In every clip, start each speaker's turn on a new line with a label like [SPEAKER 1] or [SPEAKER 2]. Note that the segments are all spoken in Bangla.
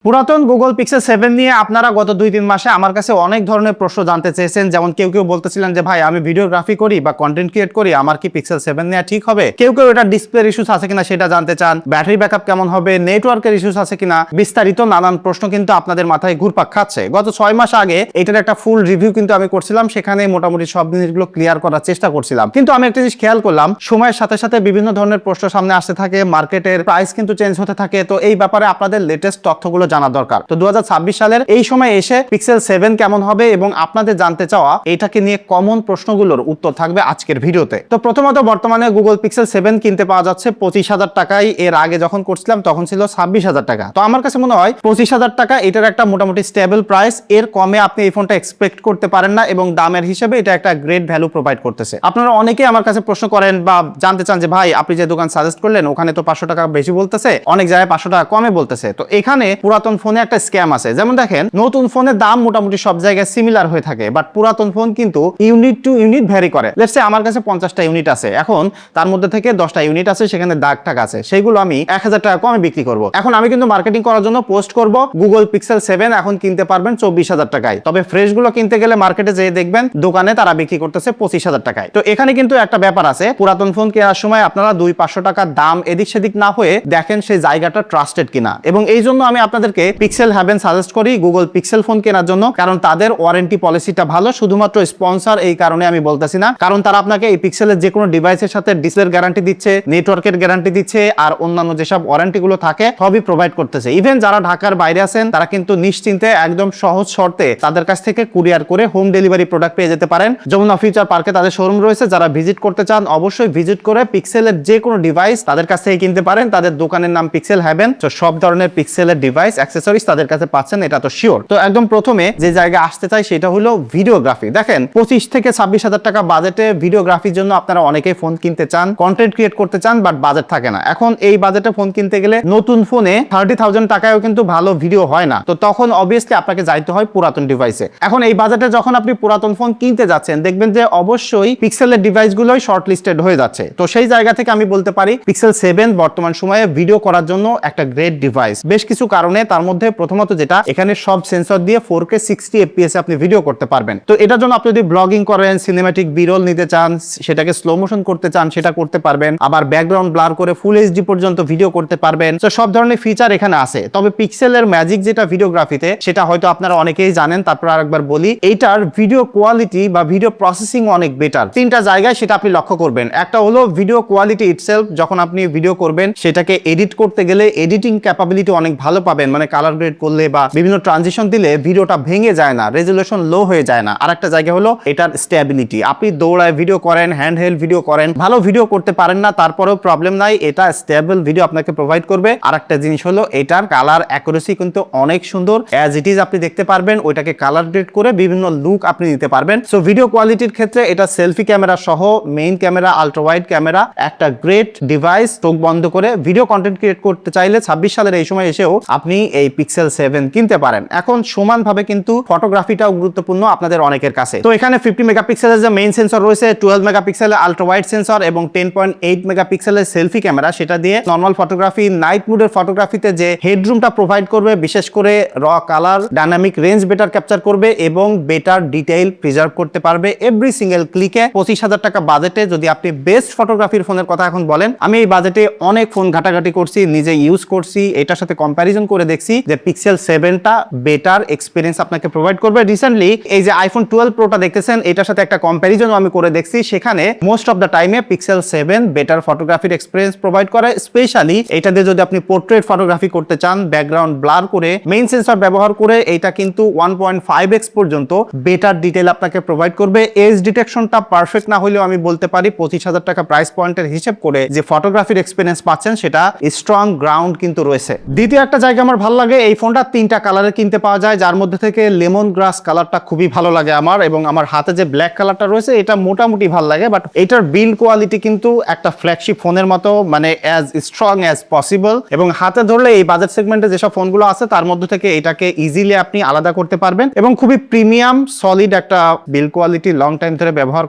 [SPEAKER 1] পুরাতন গুগল পিক্সেল 7 নিয়ে আপনারা গত 2-3 মাসে আমার কাছে অনেক ধরনের প্রশ্ন জানতে চেয়েছেন। যেমন কেউ বলতেছিলেন যে ভাই আমি ভিডিওগ্রাফি করি বা কন্টেন্ট ক্রিয়েট করি, আমার কি পিক্সেল 7 নেওয়া ঠিক হবে? কেউ এটা ডিসপ্লের ইস্যুস আছে কিনা সেটা জানতে চান, ব্যাটারি ব্যাকআপ কেমন হবে, নেটওয়ার্কের ইস্যুস আছে কিনা, বিস্তারিত নানান প্রশ্ন কিন্তু আপনাদের মাথায় ঘুরপাক খাচ্ছে। গত 6 মাস আগে এটার একটা ফুল রিভিউ কিন্তু আমি করছিলাম, সেখানে মোটামুটি সব জিনিসগুলো ক্লিয়ার করার চেষ্টা করছিলাম। কিন্তু আমি একটা জিনিস খেয়াল করলাম, সময়ের সাথে সাথে বিভিন্ন ধরনের প্রশ্ন সামনে আসতে থাকে, মার্কেটের প্রাইস কিন্তু চেঞ্জ হতে থাকে। তো এই ব্যাপারে আপনাদের লেটেস্ট তথ্যগুলো জানা দরকার। তো 2026 সালের এই সময় এসে পিক্সেল 7 কেমন হবে এবং আপনাদের জানতে চাওয়া এটাকে নিয়ে কমন প্রশ্নগুলোর উত্তর থাকবে আজকের ভিডিওতে। তো প্রথমত বর্তমানে গুগল পিক্সেল 7 কিনতে পাওয়া যাচ্ছে 25,000 টাকায়। এর আগে যখন করছিলাম তখন ছিল 26,000 টাকা। তো আমার কাছে মনে হয় 25,000 টাকা এটার একটা মোটামুটি স্টেবল প্রাইস। এর কমে আপনি এই ফোনটা এক্সপেক্ট করতে পারেন না এবং দামের হিসেবে এটা একটা গ্রেট ভ্যালু প্রোভাইড করতেছে। আপনারা অনেকেই আমার কাছে প্রশ্ন করেন বা জানতে চান যে ভাই আপনি যে দোকান সাজেস্ট করলেন ওখানে তো 500 টাকা বেশি বলতেছে, অনেক জায়গায় 500 টাকা কমে বলতেছে। তো এখানে পুরাতন ফোনে একটা স্ক্যাম আছে। যেমন দেখেন, নতুন ফোনের দাম মোটামুটি সব জায়গায় সিমিলার হয়ে থাকে, বাট পুরাতন ফোন কিন্তু ইউনিট টু ইউনিট ভ্যারি করে। লেটস সে আমার কাছে 50টা ইউনিট আছে, এখন তার মধ্যে থেকে 10টা ইউনিট আছে সেখানে দাগ টাগ আছে, সেইগুলো আমি 1000 টাকা কমে বিক্রি করব। এখন আমি কিন্তু মার্কেটিং করার জন্য পোস্ট করব গুগল পিক্সেল 7 এখন কিনতে পারবেন 24,000 টাকায়। তবে ফ্রেশ গুলো কিনতে গেলে মার্কেটে যেয়ে দেখবেন দোকানে তারা বিক্রি করতেছে 25,000 টাকায়। তো এখানে কিন্তু একটা ব্যাপার আছে, পুরাতন ফোন কেনার সময় আপনারা 200-500 টাকার দাম এদিক সেদিক না হয়ে দেখেন সেই জায়গাটা ট্রাস্টেড কিনা। এবং এই জন্য আমি আপনাদেরকে পিক্সেল হ্যাভেন সাজেস্ট করি গুগল পিক্সেল ফোন কেনার জন্য, কারণ তাদের ওয়ারেন্টি পলিসিটা ভালো। শুধুমাত্র স্পন্সর এই কারণে আমি বলতেছি না, কারণ তারা আপনাকে এই পিক্সেলের যে কোনো ডিভাইসের সাথে ডিসপ্লের গ্যারান্টি দিচ্ছে, নেটওয়ার্কের গ্যারান্টি দিচ্ছে, আর অন্যান্য যেসব ওয়ারেন্টি গুলো থাকে সবই প্রোভাইড করতেছে। ইভেন যারা ঢাকার বাইরে আছেন তারা কিন্তু নিশ্চিন্তে একদম সহজ শর্তে তাদের কাছ থেকে কুরিয়ার করে হোম ডেলিভারি প্রোডাক্ট পেয়ে যেতে পারেন। যমুনা ফিউচার পার্কে তাদের শোরুম রয়েছে, যারা ভিজিট করতে চান অবশ্যই ভিজিট করে পিক্সেলের যে কোনো ডিভাইস তাদের কাছ থেকে কিনতে পারেন। তাদের দোকানের নাম পিক্সেল হ্যাভেন। তো সব ধরনের পিক্সেলের ডিভাইস অ্যাক্সেসরিজ তাদের কাছে পাচ্ছেন, এটা তো শিওর। তো একদম প্রথমে যে জায়গায় আসতে চাই সেটা হলো ভিডিওগ্রাফি। দেখেন 25 থেকে 26,000 টাকা বাজেটে ভিডিওগ্রাফির জন্য আপনারা অনেকেই ফোন কিনতে চান, কন্টেন্ট ক্রিয়েট করতে চান, বাট বাজেট থাকে না। এখন এই বাজেটে ফোন কিনতে গেলে নতুন ফোনে 30,000 টাকায়ও কিন্তু ভালো ভিডিও হয় না। তো তখন অবভিয়াসলি আপনাকে যাইতে হয় পুরাতন ডিভাইসে। এখন এই বাজেটে যখন আপনি পুরাতন ফোন কিনতে যাচ্ছেন দেখবেন যে অবশ্যই পিক্সেলের ডিভাইসগুলোই শর্ট লিস্টেড হয়ে যাচ্ছে। তো সেই জায়গা থেকে আমি বলতে পারি পিক্সেল 7 বর্তমান সময়ে ভিডিও করার জন্য একটা গ্রেট ডিভাইস। বেশ কিছু কারণে, তার মধ্যে প্রথমত যেটা, এখানে সব সেন্সর দিয়ে 4K 60 FPS আপনি ভিডিও করতে পারবেন। তো এটার জন্য আপনি যদি ব্লগিং করেন, সিনেম্যাটিক বিরোল নিতে চান, সেটাকে স্লো মোশন করতে চান, সেটা করতে পারবেন। আবার ব্যাকগ্রাউন্ড ব্লার করে ফুল এইচডি পর্যন্ত ভিডিও করতে পারবেন। তো সব ধরনের ফিচার এখানে আছে। তবে পিক্সেলের ম্যাজিক যেটা ভিডিওগ্রাফিতে, সেটা হয়তো আপনারা অনেকেই জানেন, তারপর আরেকবার বলি, এইটার ভিডিও কোয়ালিটি বা ভিডিও প্রসেসিং অনেক বেটার। তিনটা জায়গায় সেটা আপনি লক্ষ্য করবেন। একটা হলো ভিডিও কোয়ালিটি ইটসেলফ, যখন আপনি ভিডিও করবেন সেটাকে এডিট করতে গেলে এডিটিং ক্যাপাবিলিটি অনেক ভালো পাবেন, মানে কালার গ্রেড করলে বা বিভিন্ন ট্রানজিশন দিলে ভিডিওটা ভেঙে যায় না, রেজুলেশন লো হয়ে যায় না। আর একটা জায়গা হলো এটার স্টেবিলিটি। আপনি দৌড়ায় ভিডিও করেন, হ্যান্ডহেল্ড ভিডিও করেন, ভালো ভিডিও করতে পারেন না, তারপরেও প্রবলেম নাই, এটা স্টেবল ভিডিও আপনাকে প্রোভাইড করবে। আর একটা জিনিস হলো এটার কালার অ্যাকুরেসি কিন্তু অনেক সুন্দর, অ্যাজ ইট ইজ আপনি দেখতে পারবেন, ওইটাকে কালার গ্রেড করে বিভিন্ন লুক আপনি দিতে পারবেন। সো ভিডিও কোয়ালিটির ক্ষেত্রে এটা সেলফি ক্যামেরা সহ main camera, ultra wide camera, একটা গ্রেট ডিভাইস। চোখ বন্ধ করে ভিডিও কন্টেন্ট ক্রিয়েট করতে চাইলে 26 সালের এই সময় এসেও আপনি এই পিক্সেল 7 কিনতে পারেন। এখন সমানভাবে কিন্তু ফটোগ্রাফিটাও গুরুত্বপূর্ণ আপনাদের অনেকের কাছে। তো এখানে 50 মেগাপিক্সেলের যে মেইন সেন্সর রয়েছে, 12 মেগাপিক্সেলের আলট্রা ওয়াইড সেন্সর এবং 10.8 মেগাপিক্সেলের সেলফি ক্যামেরা, সেটা দিয়ে নর্মাল ফটোগ্রাফি, নাইট মুডের ফটোগ্রাফিতে যে হেডরুমটা প্রোভাইড করবে, বিশেষ করে র colour, dynamic range better capture করবে এবং বেটার ডিটেইল প্রিজার্ভ করতে পারবে এভরি সিঙ্গেল ক্লিকে। 25,000 টাকা বাজেটে যদি আপনি বেস্ট ফটোগ্রাফির ফোনের কথা এখন বলেন, আমি এই বাজেটে অনেক ফোন ঘাটাঘাটি করছি, নিজে ইউজ করছি, এটার সাথে কম্প্যারিজন করে দেখছি যে পিক্সেল 7টা বেটার এক্সপিরিয়েন্স আপনাকে প্রোভাইড করবে। রিসেন্টলি এই যে আইফোন 12 প্রোটা দেখতেছেন, এটার সাথে একটা কম্প্যারিজন আমি করে দেখছি, সেখানে মোস্ট অফ দ্য টাইমে পিক্সেল 7 বেটার ফটোগ্রাফির এক্সপিরিয়েন্স প্রোভাইড করে। স্পেশালি এটা দিয়ে যদি আপনি পোর্ট্রেট ফটোগ্রাফি করতে চান, ব্যাকগ্রাউন্ড ব্লার করে মেইন সেন্সর ব্যবহার করে, এটা কিন্তু 1.5x পর্যন্ত বেটার ডিটেইল আপনাকে প্রোভাইড করবে। এজ ডিটেকশনটা পারফেক্ট না হলেও আমি বলতে পারি 25,000 টাকা প্রাইস পয়েন্টের হিসেব করে যে ফটোগ্রাফির এক্সপিরিয়েন্স পাচ্ছেন সেটা স্ট্রং গ্রাউন্ড কিন্তু রয়েছে। দ্বিতীয় একটা জায়গা আমার ভালো লাগে, এই ফোনটা 3টা কালারে কিনতে পাওয়া যায়, যার মধ্যে থেকে লেমন গ্রাস কালারটা খুবই ভালো লাগে আমার, এবং আমার হাতে যে ব্ল্যাক কালারটা রয়েছে এটা মোটামুটি ভালো লাগে। বাট এটার বিল্ড কোয়ালিটি কিন্তু একটা ফ্ল্যাগশিপ ফোনের মতো, মানে অ্যাজ স্ট্রং অ্যাজ পসিবল, এবং হাতে ধরলে এই বাজেট সেগমেন্টে যেসব ফোনগুলো আছে তার মধ্যে থেকে এটাকে ইজিলি আপনি আলাদা করতে পারবেন, এবং খুবই প্রিমিয়াম সলিড একটা বিল্ড কোয়ালিটি লং টাইম ধরে ব্যবহার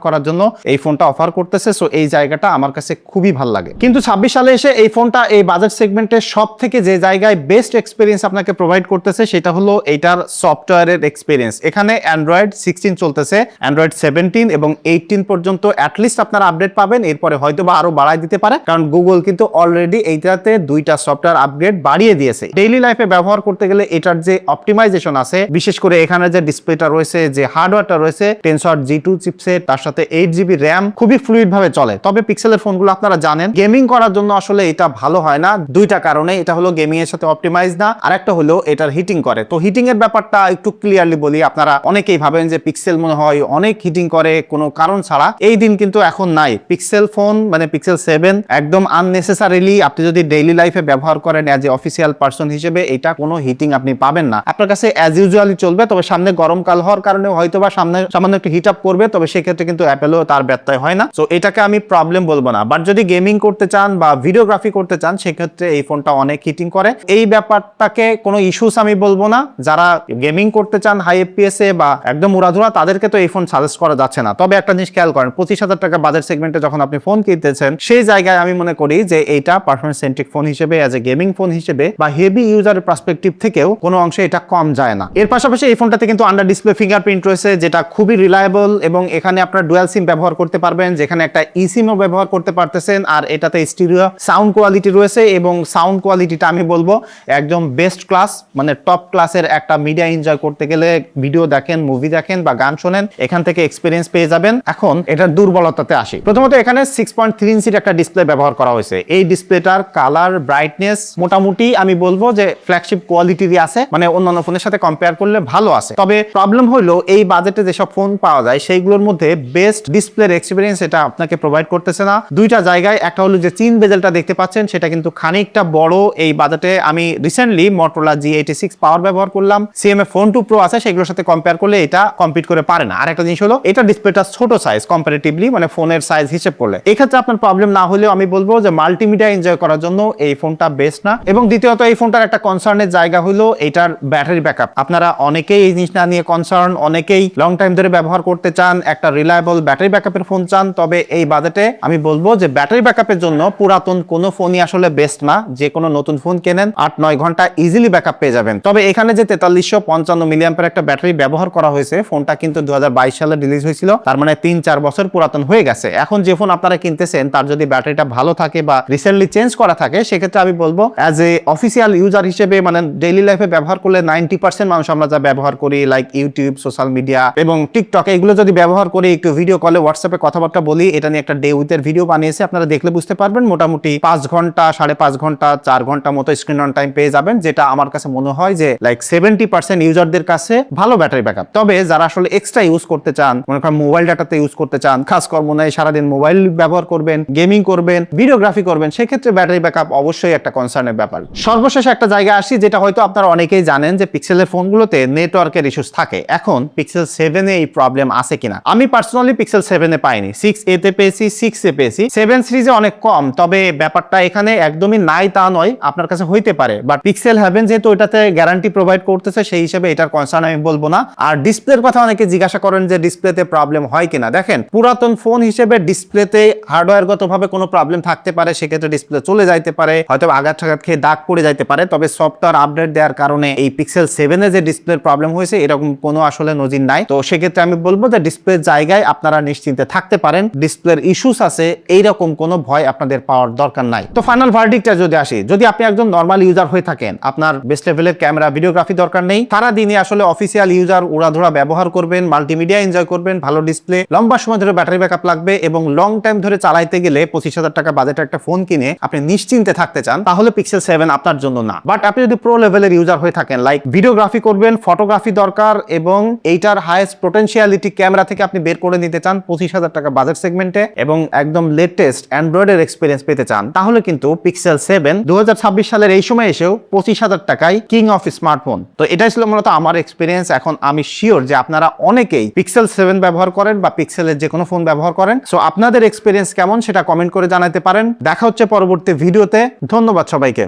[SPEAKER 1] করার জন্য এই ফোনটা অফার করতেছে। সো এই জায়গাটা আমার কাছে খুবই ভালো লাগে। কিন্তু 26 সালে এসে এই ফোনটা এই বাজেট সেগমেন্টে সব থেকে যে জায়গায় বেস্ট এক্সপিরিয়েন্স এক্সপিরিয়েন্স আপনাকে প্রোভাইড করতেছে সেটা হলো এইটার সফটওয়্যারের এক্সপিরিয়েন্স। এখানে অ্যান্ড্রয়েড 16 চলতেছে, অ্যান্ড্রয়েড 17 এবং 18 পর্যন্ত অ্যাটলিস্ট আপনারা আপডেট পাবেন, এরপরে হয়তো বা আরো বাড়ায় দিতে পারে, কারণ গুগল কিন্তু অলরেডি এইটাতে 2টা সফটওয়্যার আপগ্রেড বাড়িয়ে দিয়েছে। ডেইলি লাইফে ব্যবহার করতে গেলে এটার যে অপটিমাইজেশন আছে, বিশেষ করে এখানে যে ডিসপ্লেটা রয়েছে, যে হার্ডওয়্যারটা রয়েছে, টেনসর G2 চিপসেট, তার সাথে 8GB র্যাম, খুবই ফ্লুইড ভাবে চলে। তবে পিক্সেলের ফোনগুলো আপনারা জানেন গেমিং করার জন্য আসলে এটা ভালো হয় না, 2টা কারণে। এটা হলো গেমিং এর সাথে অপটিমাইজ না, আর একটা হলো এটার হিটিং করে। তো হিটিং এর ব্যাপারটা একটু ক্লিয়ারলি বলি, আপনারা অনেকেই ভাবেন যে পিক্সেল মনে হয় অনেক হিটিং করে কোনো কারণ ছাড়া। এই দিন কিন্তু এখন নাই। পিক্সেল ফোন মানে পিক্সেল 7 একদম আননেসেসারিলি আপনি যদি ডেইলি লাইফে ব্যবহার করেন অ্যাজ এ অফিসিয়াল পারসন হিসেবে, এটা কোনো হিটিং আপনি পাবেন না। আপনার কাছে অ্যাজ ইউজুয়ালি চলবে, তবে সামনে গরমকাল হওয়ার কারণে হয়তো বা সামনে সামান্য একটু হিট আপ করবে, তবে সেক্ষেত্রে কিন্তু অ্যাপেলও তার ব্যত্যয় হয় না। সো এটাকে আমি প্রবলেম বলবো না। বাট যদি গেমিং করতে চান বা ভিডিওগ্রাফি করতে চান, সেক্ষেত্রে এই ফোনটা অনেক হিটিং করে। এই ব্যাপারটাকে কোনো ইস্যুস আমি বলবো না। যারা গেমিং করতে চান হাই এফপিএস এ বা একদম উড়াধুরা, তাদেরকে তো এই ফোন সাজেস্ট করা যাচ্ছে না। তবে একটা জিনিস খেয়াল করেন, 25,000 টাকা বাজেট সেগমেন্টে যখন আপনি ফোন কিনতেছেন, সেই জায়গায় আমি মনে করি যে এইটা পারফরমেন্স সেন্ট্রিক ফোন হিসেবে, অ্যাজ এ গেমিং ফোন হিসেবে বা হেভি ইউজারের পার্সপেক্টিভ থেকেও কোনো অংশে এটা কম যায় না। এর পাশাপাশি এই ফোনটাতে কিন্তু আন্ডার ডিসপ্লে ফিঙ্গারপ্রিন্ট রয়েছে, যেটা খুবই রিলায়েবল, এবং এখানে আপনার ডুয়াল সিম ব্যবহার করতে পারবেন, যেখানে একটা ই সিমও ব্যবহার করতে পারতেছেন। আর এটাতে স্টিরিও সাউন্ড কোয়ালিটি রয়েছে, এবং সাউন্ড কোয়ালিটিটা আমি বলবো একদম বেস্ট ক্লাস, মানে টপ ক্লাসের একটা মিডিয়া এনজয় করতে গেলে, ভিডিও দেখেন, মুভি দেখেন বা গান শোনেন, এখান থেকে এক্সপিরিয়েন্স পেয়ে যাবেন। এখন এটার দুর্বলতাতে আসি। প্রথমত এখানে 6.3 ইঞ্চির একটা ডিসপ্লে ব্যবহার করা হয়েছে। এই ডিসপ্লেটার কালার ব্রাইটনেস মোটামুটি আমি বলবো যে ফ্ল্যাগশিপ কোয়ালিটিরই আছে, মানে অন্যান্য ফোনের সাথে কম্পেয়ার করলে ভালো আছে। তবে প্রবলেম হলো এই বাজেটে যেসব ফোন পাওয়া যায় সেইগুলোর মধ্যে বেস্ট ডিসপ্লের এক্সপিরিয়েন্স এটা আপনাকে প্রোভাইড করতেছে না। 2টা জায়গায়, একটা হলো যে চিন বেজেলটা দেখতে পাচ্ছেন, সেটা কিন্তু খানিকটা বড় এই বাজেটে। আমি রিসেন্টলি Motorola G86 পাওয়ার ব্যবহার করলাম, CMA Phone 2 Pro আছে, সেগুলোর সাথে কম্পেয়ার করলে এটা কম্পিট করে পারে না। আর একটা জিনিস হলো এটা ডিসপ্লেটা ছোট সাইজ কম্পারেটিভলি, মানে ফোনের সাইজ হিসেব করলে। এক্ষেত্রে আপনার প্রবলেম না হলেও আমি বলবো যে মাল্টিমিডিয়া এনজয় করার জন্য এই ফোনটা বেস্ট না। এবং দ্বিতীয়ত এই ফোনটার একটা কনসার্নের জায়গা হলো এটার ব্যাটারি ব্যাকআপ। আপনারা অনেকেই এই জিনিসটা নিয়ে কনসার্ন, অনেকেই লং টাইম ধরে ব্যবহার করতে চান, একটা রিলায়েবল ব্যাটারি ব্যাকআপের ফোন চান। তবে এই বাজেটে আমি বলবো যে ব্যাটারি ব্যাকআপের জন্য পুরাতন কোনো ফোনই আসলে বেস্ট না। যে কোনো নতুন ফোন কেনেন 8-9 ঘন্টা ইজিলি ব্যাকআপ পেয়ে যাবেন। তবে এখানে যে 4355 মিলিঅ্যাম্পিয়ার একটা ব্যাটারি ব্যবহার করা হয়েছে, ফোনটা কিন্তু 2022 সালে রিলিজ হয়েছিল, তার মানে 3-4 বছর পুরাতন হয়ে গেছে। এখন যে ফোন আপনারা কিনতেছেন তার যদি ব্যাটারিটা ভালো থাকে বা রিসেন্টলি চেঞ্জ করা থাকে, সেক্ষেত্রে আমি বলবো অ্যাজ এ অফিসিয়াল ইউজার হিসেবে, মানে ডেইলি লাইফে ব্যবহার করলে 90% মানুষ আমরা যা ব্যবহার করি লাইক ইউটিউব, সোশ্যাল মিডিয়া এবং টিকটক, এগুলো যদি ব্যবহার করি, একটু ভিডিও কলে, হোয়াটসঅ্যাপে কথাবার্তা বলি, এটা নিয়ে একটা ডে উইথের ভিডিও বানিয়েছে, আপনারা দেখলে বুঝতে পারবেন। মোটামুটি 5 ঘন্টা, 5.5 ঘন্টা, 4 ঘন্টা মতো স্ক্রিন অন টাইম পেয়ে যাবেন, যেটা আমার কাছে মনে হয় যে লাইক 70% ইউজারদের কাছে ভালো ব্যাটারি ব্যাকআপ। তবে যারা আসলে এক্সট্রা ইউজ করতে চান, মনে করেন মোবাইল ডাটাতে ইউজ করতে চান, খাস কর্ম নাই, সারাদিন মোবাইল ব্যবহার করবেন, গেমিং করবেন, ভিডিওগ্রাফি করবেন, সেক্ষেত্রে ব্যাটারি ব্যাকআপ অবশ্যই একটা কনসার্নের ব্যাপার। সর্বশেষে একটা জায়গা আসি, যেটা হয়তো আপনারা অনেকেই জানেন যে পিক্সেলের ফোনগুলোতে নেটওয়ার্কের ইস্যুস থাকে। এখন পিক্সেল 7 এ এই প্রবলেম আছে কিনা? আমি পার্সোনালি পিক্সেল 7 এ পাইনি, 6A তে পেয়েছি, 6 এ পেয়েছি। 7 সিরিজে অনেক কম, তবে ব্যাপারটা এখানে একদমই নাই তা নয়, আপনার কাছে হইতে পারে। বাট পিক্সেল হেভেন যেহেতু এটাতে গ্যারান্টি প্রোভাইড করতেছে, সেই হিসেবে এটার কনসার্ন আমি বলবো না। আর ডিসপ্লের কথা অনেকে জিজ্ঞাসা করেন যে ডিসপ্লেতে প্রবলেম হয় কিনা। দেখেন, পুরাতন ফোন হিসেবে ডিসপ্লেতে হার্ডওয়্যারগতভাবে কোনো প্রবলেম থাকতে পারে, সেক্ষেত্রে ডিসপ্লে চলে যাইতে পারে, হয়তো আঘাত খেয়ে দাগ পড়ে যাইতে পারে। তবে সফটওয়্যার আপডেট দেওয়ার কারণে এই পিক্সেল 7 এ যে ডিসপ্লের প্রবলেম হয়েছে, এরকম কোনো আসলে নজির নাই। তো সেক্ষেত্রে আমি বলবো যে ডিসপ্লের জায়গায় আপনারা নিশ্চিন্তে থাকতে পারেন, ডিসপ্লের ইস্যুস আছে এইরকম কোনো ভয় আপনাদের পাওয়ার দরকার নাই। তো ফাইনাল ভার্ডিক্টটা যদি আসি, যদি আপনি একজন নর্মাল ইউজার হয়ে থাকেন, আপনার বেস্ট লেভেলের ক্যামেরা, ভিডিওগ্রাফি দরকার নেই, সারা দিনে আসলে অফিসিয়াল ইউজার উড়াধুরা ব্যবহার করবেন, মাল্টিমিডিয়া এনজয় করবেন, ভালো ডিসপ্লে, লম্বা সময় ধরে ব্যাটারি ব্যাকআপ লাগবে এবং লং টাইম ধরে চালাইতে গেলে 25,000 টাকা বাজেটের একটা ফোন কিনে আপনি নিশ্চিন্তে থাকতে চান, তাহলে পিক্সেল 7 আপনার জন্য না। বাট আপনি যদি প্রো লেভেলের ইউজার হয়ে থাকেন, লাইক ভিডিওগ্রাফি করবেন, ফটোগ্রাফি দরকার এবং এইটার হাইয়েস্ট পোটেনশিয়ালিটি ক্যামেরা থেকে আপনি বের করে নিতে চান 25,000 টাকা বাজেট সেগমেন্টে এবং একদম লেটেস্ট অ্যান্ড্রয়েডের এক্সপিরিয়েন্স পেতে চান, তাহলে কিন্তু পিক্সেল 7 2026 সালের এই সময় এসেও 25,000 টাকায় কিং অফ স্মার্টফোন। তো এটাই ছিল মূলত আমার এক্সপিরিয়েন্স। এখন আমি শিওর যে আপনারা অনেকেই পিক্সেল 7 ব্যবহার করেন বা পিক্সেলের যে কোনো ফোন ব্যবহার করেন। সো আপনাদের এক্সপিরিয়েন্স কেমন সেটা কমেন্ট করে জানাতে পারেন। দেখা হচ্ছে পরবর্তী ভিডিওতে। ধন্যবাদ সবাইকে।